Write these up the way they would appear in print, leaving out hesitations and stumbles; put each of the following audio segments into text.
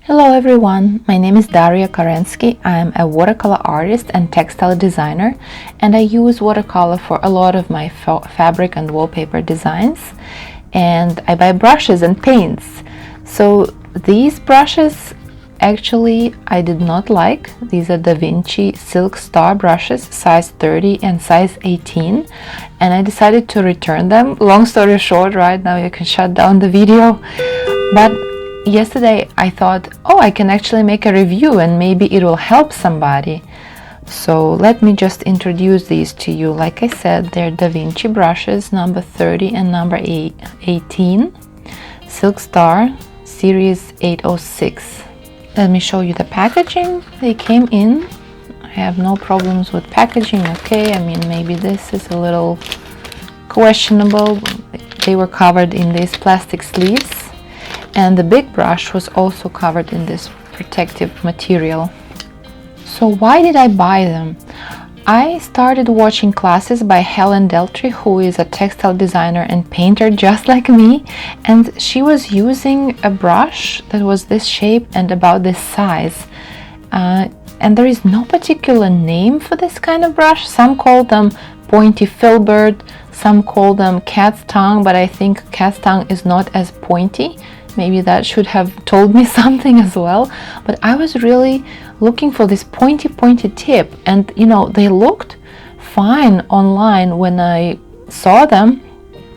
Hello everyone, my name is Daria Karensky. I'm a watercolor artist and textile designer, and I use watercolor for a lot of my fabric and wallpaper designs, and I buy brushes and paints. So these brushes actually I did not like. These are the Vinci Silk Star brushes, size 30 and size 18, and I decided to return them. Long story short, right now you can shut down the video, but yesterday I thought, oh, I can actually make a review and maybe it will help somebody. So let me just introduce these to you. Like I said, they're Da Vinci brushes number 30 and number 18, Silk Star series 806. Let me show you the packaging. They came in. I have no problems with packaging. Okay, I mean, maybe this is a little questionable. They were covered in these plastic sleeves, and the big brush was also covered in this protective material. So why did I buy them? I started watching classes by Helen Deltry, who is a textile designer and painter just like me, and she was using a brush that was this shape and about this size. And there is no particular name for this kind of brush. Some call them pointy Filbert, some call them cat's tongue, but I think cat's tongue is not as pointy. Maybe that should have told me something as well. But I was really looking for this pointy tip, and you know, they looked fine online when I saw them.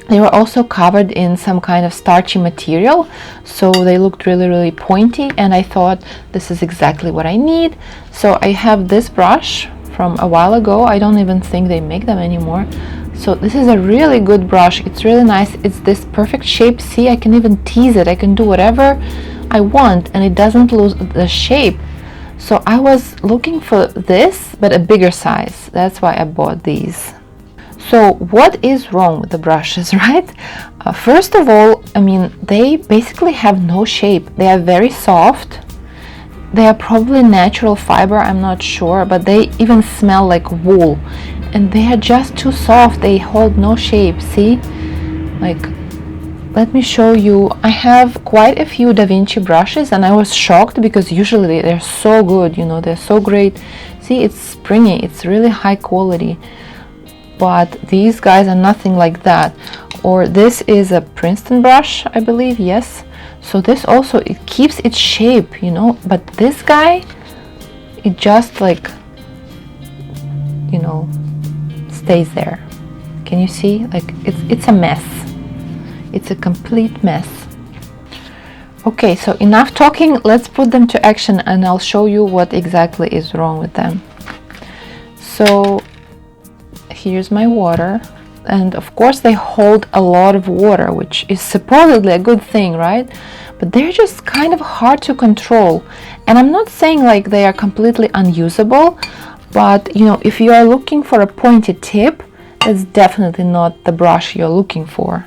They were also covered in some kind of starchy material, so they looked really pointy, and I thought this is exactly what I need. So I have this brush from a while ago. I don't even think they make them anymore. So this is a really good brush. It's really nice. It's this perfect shape. See, I can even tease it. I can do whatever I want and it doesn't lose the shape. So I was looking for this, but a bigger size. That's why I bought these. So what is wrong with the brushes, right? First of all, I mean, they basically have no shape. They are very soft. They are probably natural fiber, I'm not sure, but they even smell like wool. And they are just too soft. They hold no shape. See, like, let me show you. I have quite a few Da Vinci brushes, and I was shocked because usually they're so good, you know, they're so great. See, it's springy, it's really high quality, but these guys are nothing like that. Or this is a Princeton brush, I believe. Yes, so this also, it keeps its shape, you know, but this guy, it just like, you know, stays there. Can you see? Like, it's a mess. It's a complete mess. Okay, so enough talking. Let's put them to action and I'll show you what exactly is wrong with them. So here's my water, and of course they hold a lot of water, which is supposedly a good thing, right? But they're just kind of hard to control. And I'm not saying like they are completely unusable, but you know, if you are looking for a pointy tip, that's definitely not the brush you're looking for.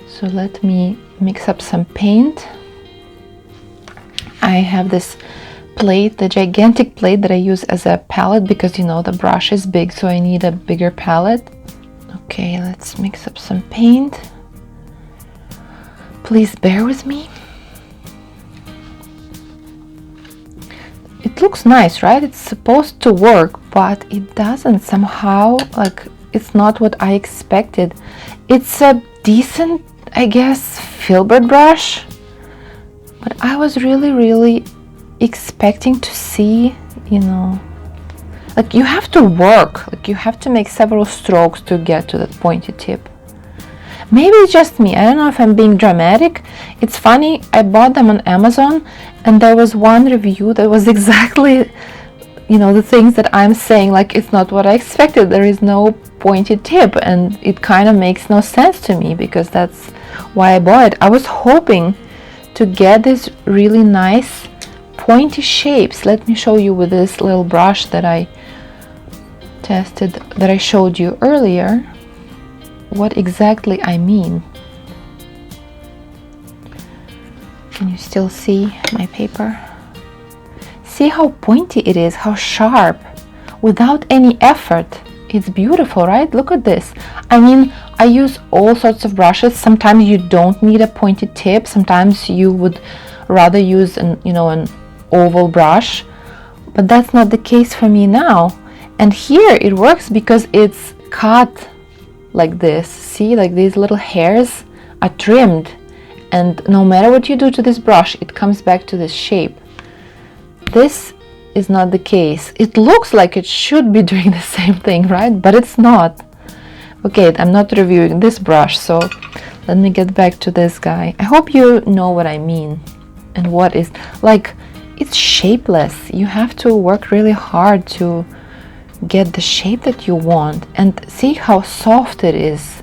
So let me mix up some paint. I have this plate, the gigantic plate that I use as a palette, because you know the brush is big, so I need a bigger palette. Okay, let's mix up some paint. Please bear with me. It looks nice, right? It's supposed to work, but it doesn't somehow. Like, it's not what I expected. It's a decent, I guess, Filbert brush, but I was really expecting to see, you know, like you have to work, like you have to make several strokes to get to that pointy tip. Maybe it's just me. I don't know if I'm being dramatic. It's funny, I bought them on Amazon and there was one review that was exactly, you know, the things that I'm saying, like it's not what I expected. There is no pointy tip, and it kind of makes no sense to me because that's why I bought it. I was hoping to get this really nice pointy shapes. Let me show you with this little brush that I tested, that I showed you earlier, what exactly I mean. Can you still see my paper? See how pointy it is, how sharp, without any effort. It's beautiful, right? Look at this. I mean, I use all sorts of brushes. Sometimes you don't need a pointy tip. Sometimes you would rather use an oval brush, but that's not the case for me now. And here it works because it's cut like this. See, like these little hairs are trimmed, and no matter what you do to this brush, it comes back to this shape. This is not the case. It looks like it should be doing the same thing, right? But it's not. Okay, I'm not reviewing this brush, so let me get back to this guy. I hope you know what I mean. And what is, like, it's shapeless. You have to work really hard to get the shape that you want. And see how soft it is.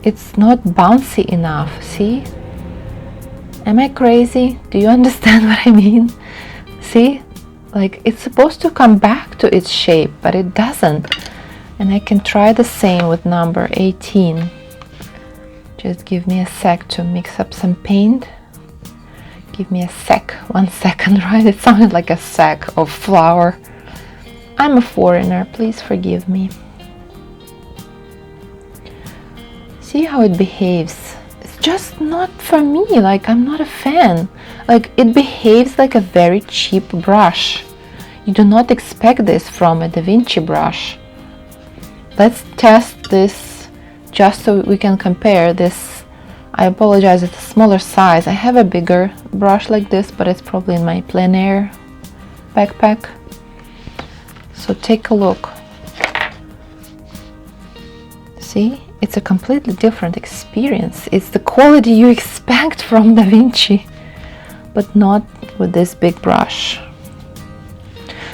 It's not bouncy enough, see? Am I crazy? Do you understand what I mean? See? Like, it's supposed to come back to its shape, but it doesn't. And I can try the same with number 18. Just give me a sec to mix up some paint. Give me a sec, 1 second, right? It sounded like a sack of flour. I'm a foreigner, please forgive me. See how it behaves? It's just not for me, like I'm not a fan. Like, it behaves like a very cheap brush. You do not expect this from a Da Vinci brush. Let's test this just so we can compare this. I apologize, it's a smaller size. I have a bigger brush like this, but it's probably in my plein air backpack. So take a look. See, it's a completely different experience. It's the quality you expect from Da Vinci, but not with this big brush.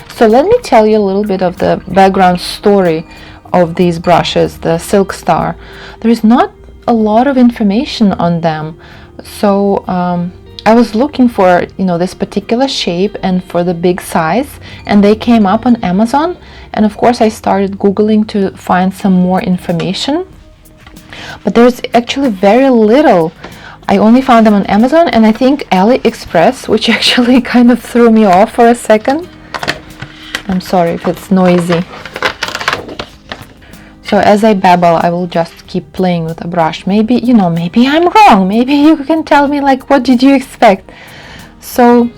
So let me tell you a little bit of the background story of these brushes, the Silk Star. There is not a lot of information on them, so I was looking for this particular shape and for the big size, and they came up on Amazon, and of course I started googling to find some more information, but there's actually very little. I only found them on Amazon and I think AliExpress, which actually kind of threw me off for a second. I'm sorry if it's noisy. So as I babble, I will just keep playing with a brush. Maybe, maybe I'm wrong. Maybe you can tell me, like, what did you expect? So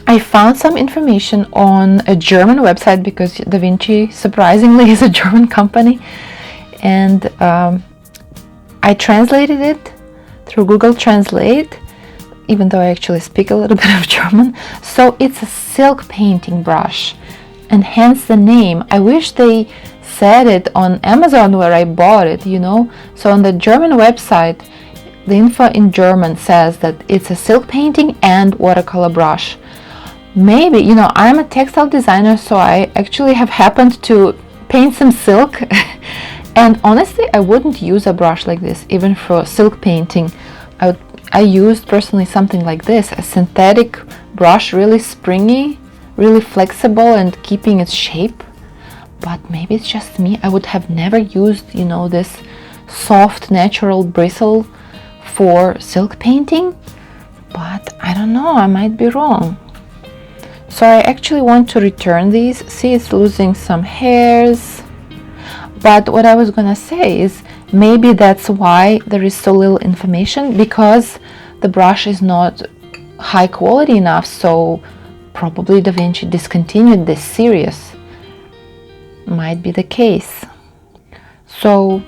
I found some information on a German website because Da Vinci, surprisingly, is a German company. And I translated it through Google Translate, even though I actually speak a little bit of German. So it's a silk painting brush, and hence the name. I wish they said it on Amazon where I bought it, So on the German website, the info in German says that it's a silk painting and watercolor brush. Maybe, I'm a textile designer, so I actually have happened to paint some silk. And honestly, I wouldn't use a brush like this, even for silk painting. I used personally something like this, a synthetic brush, really springy, really flexible and keeping its shape. But maybe it's just me. I would have never used, this soft natural bristle for silk painting. But I don't know, I might be wrong. So I actually want to return these. See, it's losing some hairs. But what I was gonna say is maybe that's why there is so little information, because the brush is not high quality enough. So probably Da Vinci discontinued this series. Might be the case. So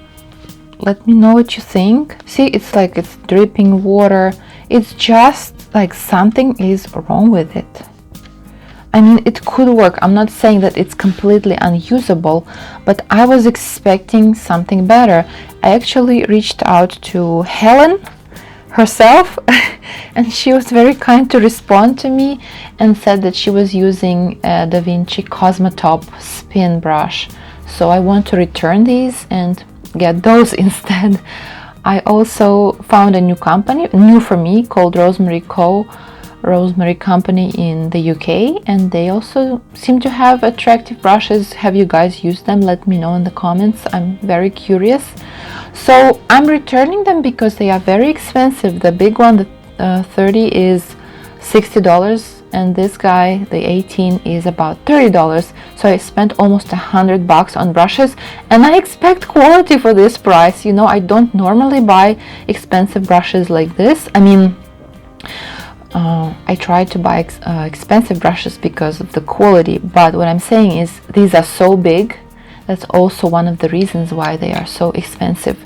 let me know what you think. See, it's like it's dripping water. It's just like something is wrong with it. I mean, it could work. I'm not saying that it's completely unusable, but I was expecting something better. I actually reached out to Helen herself and she was very kind to respond to me and said that she was using a Da Vinci Cosmotop spin brush. So I want to return these and get those instead. I also found a new company, new for me, called Rosemary Company in the UK, and they also seem to have attractive brushes. Have you guys used them? Let me know in the comments. I'm very curious. So I'm returning them because they are very expensive. The big one, the 30, is $60 and this guy, the 18, is about $30. So I spent almost $100 on brushes, and I expect quality for this price. You know, I don't normally buy expensive brushes like this. I mean, I try to buy expensive brushes because of the quality, but what I'm saying is these are so big. That's also one of the reasons why they are so expensive.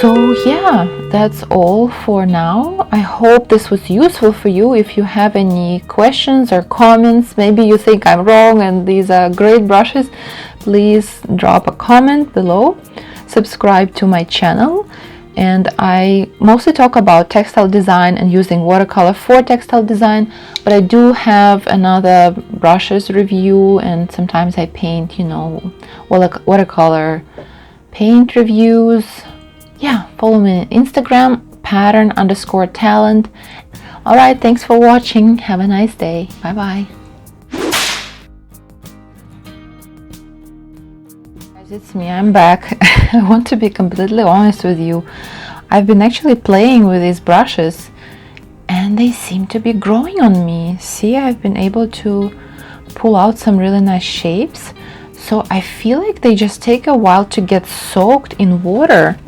So yeah, that's all for now. I hope this was useful for you. If you have any questions or comments, maybe you think I'm wrong and these are great brushes, please drop a comment below. Subscribe to my channel, and I mostly talk about textile design and using watercolor for textile design, but I do have another brushes review, and sometimes I paint, you know, watercolor paint reviews. Yeah, follow me on Instagram, pattern_talent. All right, thanks for watching. Have a nice day. Bye bye. Guys, it's me. I'm back. I want to be completely honest with you. I've been actually playing with these brushes, and they seem to be growing on me. See, I've been able to pull out some really nice shapes. So I feel like they just take a while to get soaked in water.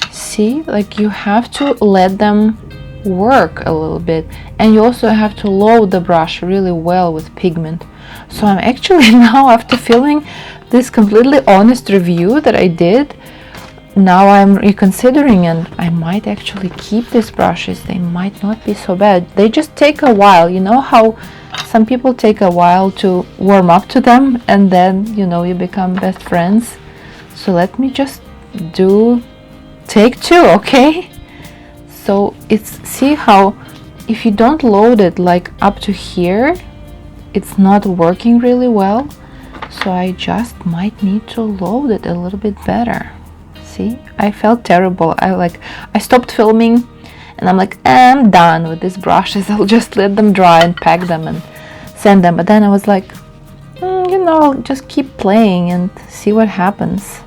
See, like you have to let them work a little bit, and you also have to load the brush really well with pigment. So I'm actually now, after filming this completely honest review that I did, now I'm reconsidering, and I might actually keep these brushes. They might not be so bad. They just take a while. You know how some people take a while to warm up to them, and then, you know, you become best friends. So let me just do take two, okay? So it's, see how if you don't load it like up to here, it's not working really well. So I just might need to load it a little bit better. See, I felt terrible. I stopped filming, and I'm like, I'm done with these brushes. I'll just let them dry and pack them and send them. But then I was like, you know, I'll just keep playing and see what happens.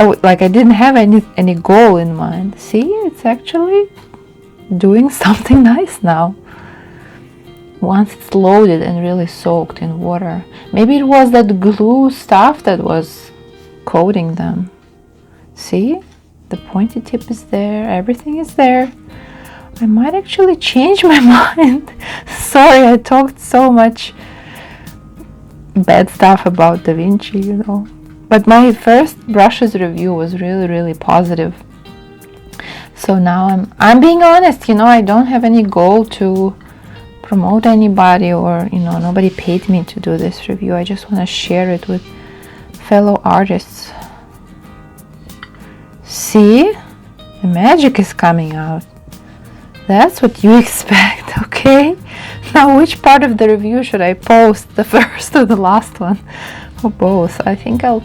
I didn't have any goal in mind. See, it's actually doing something nice now. Once it's loaded and really soaked in water. Maybe it was that glue stuff that was coating them. See, the pointy tip is there, everything is there. I might actually change my mind. Sorry, I talked so much bad stuff about Da Vinci, you know. But my first brushes review was really positive. So now I'm being honest, you know, I don't have any goal to promote anybody, or, you know, nobody paid me to do this review. I just want to share it with fellow artists. See? The magic is coming out. That's what you expect, okay? Now, which part of the review should I post? The first or the last one? Or both? I think I'll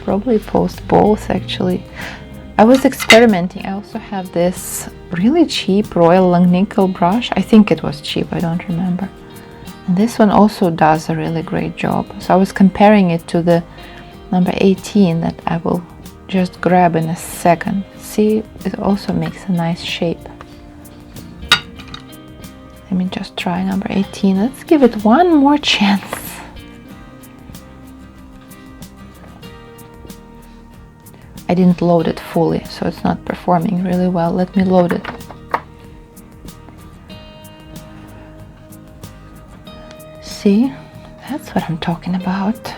probably post both, actually. I was experimenting. I also have this really cheap Royal Langnickel brush. I think it was cheap, I don't remember. And this one also does a really great job. So I was comparing it to the number 18 that I will just grab in a second. See, it also makes a nice shape. Let me just try number 18. Let's give it one more chance. I didn't load it fully, so it's not performing really well. Let me load it. See, that's what I'm talking about.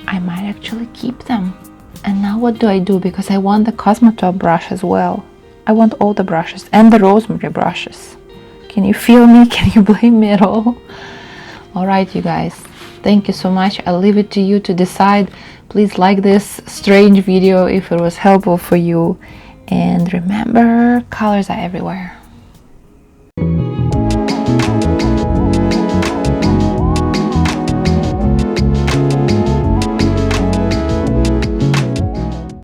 I might actually keep them. And now what do I do? Because I want the Cosmotop brush as well. I want all the brushes and the rosemary brushes. Can you feel me? Can you blame me at all? All right, you guys. Thank you so much. I'll leave it to you to decide. Please like this strange video if it was helpful for you. And remember, colors are everywhere.